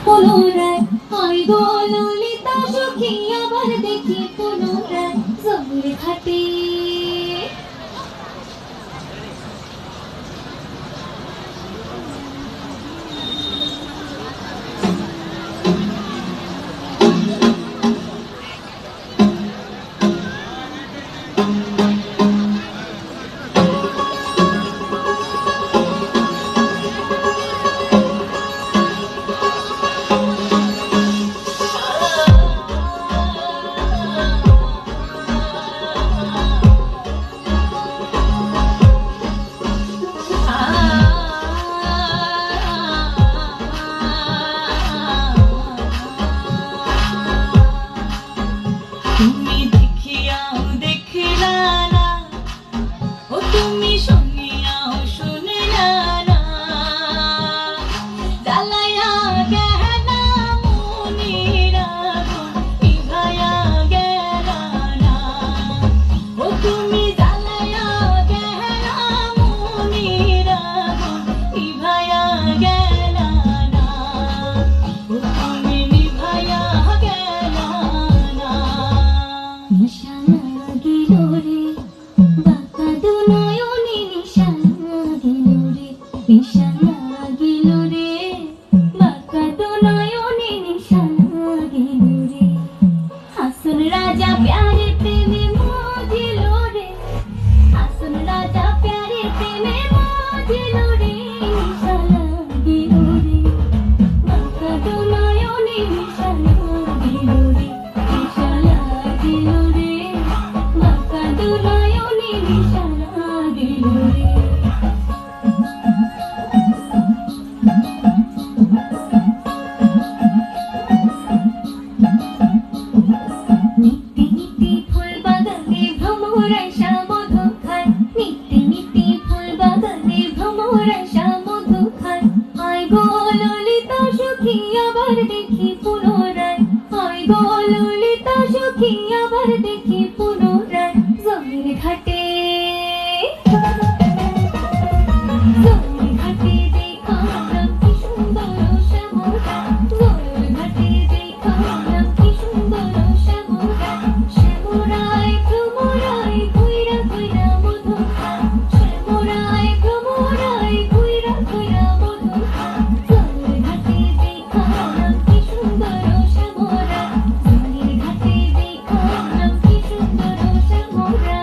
পুনরায় হয় গো ললিতা সখী আবার দেখি পুনরায় জমির ঘাটে। তুমি দেখিয়াও দেখিলা না, ও তুমি শুনিয়াও শুনিলা না, জ্বালাইয়া গেলা মনের আগুন নিভাইয়া গেলা না, ও তুমি জ্বালাইয়া গেলা মনের আগুন নিভাইয়া গেলা না, ও তুমি নিভাইয়া গেলা না। নিশা গেল রে বাঁকা দু নয়নে, নিশা গেল রে, নিশা গেল রে বাঁকা দু নয়নে, নিশা গেল রে। হাসন রাজা প্যারে প্রেমে মজিল রে, হাসন রাজা প্যারে প্রেমে মজিল রে, নিশা গেল রে বাঁকা দু নয়নে, নিশা গেল রে, নিশা গেল রে বাঁকা দু নয়নে, নিশা গেল রে। নিত্যি নিত্যি ফুল বাগানে ভ্রমরাইসা মধু খায়, নিত্যি নিত্যি ফুল বাগানে ভ্রমরাইসা মধু খায়। হয় গো ললিতা সখী আবার দেখি পুনরায়, হয় গো ললিতা সখী আবার দেখি পুনরায় জমির ঘাটে। জমির ঘাটে দেখালাম কি সুন্দর শ্যামরা, জমির ঘাটে দেখালাম কি সুন্দর শ্যামরা। শ্যামরায় ভ্রমরায় ঘুইরা ঘুইরা মধু খায়, শ্যামরায় ভ্রমরায় ঘুইরা ঘুইরা মধু খায়। জমির ঘাটে দেখালাম কি সুন্দর শ্যামরা, জমির ঘাটে দেখালাম কি সুন্দর শ্যামরা।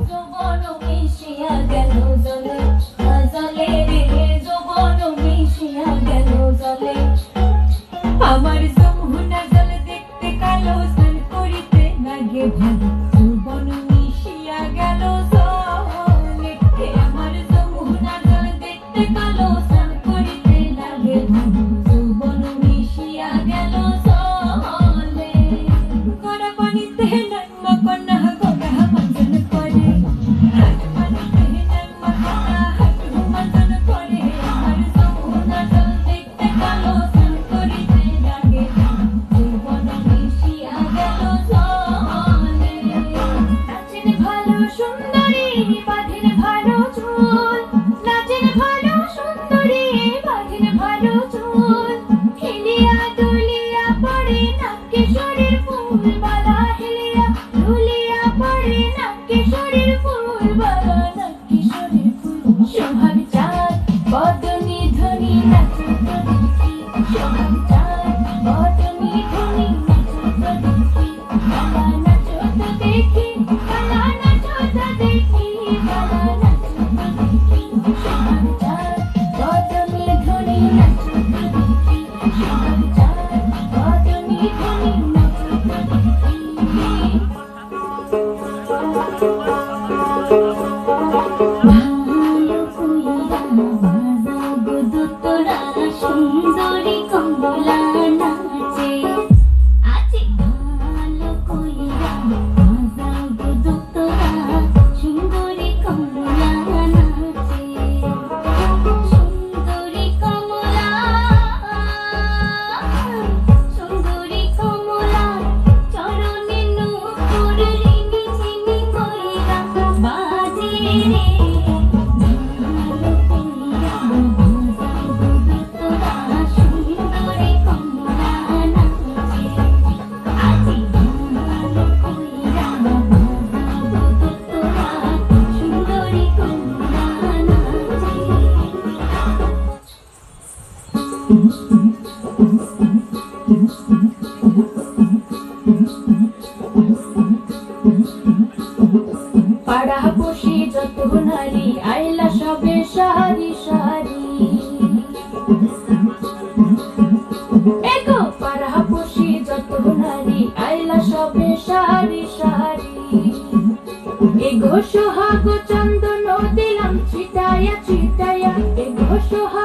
যৌবন মিশিয়া গেল জলে, জলে রে যৌবন মিশিয়া গেল জলে। আমার যমুনা জল দেখতে কালো, স্নান করিতে লাগে ভালো, যৌবন মিশিয়া গেল জলে। আমার যমুনা জল দেখতে কালো, স্নান করিতে লাগে ভালো, যৌবন মিশিয়া গেল জলে। গড়া পানিতে নাইমা কন্যা গড়া মাঞ্জন করে, হাট পানিতে নাইমা কন্যা হাট মাঞ্জন করে। আমার যমুনা জল দেখতে কালো, স্নান করিতে লাগে ভালো, যৌবন মিশিয়া গেল জলে। নাচেন ভালো সুন্দরী বাঁধেন ভালো চুল, নাচেন ভালো সুন্দরী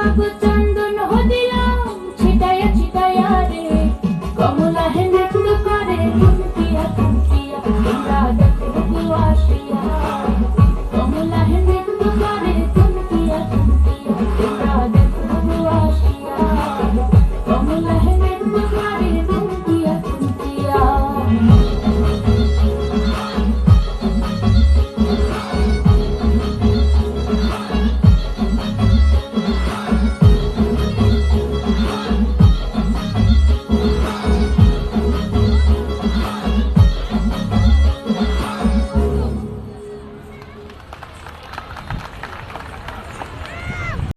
যাব চল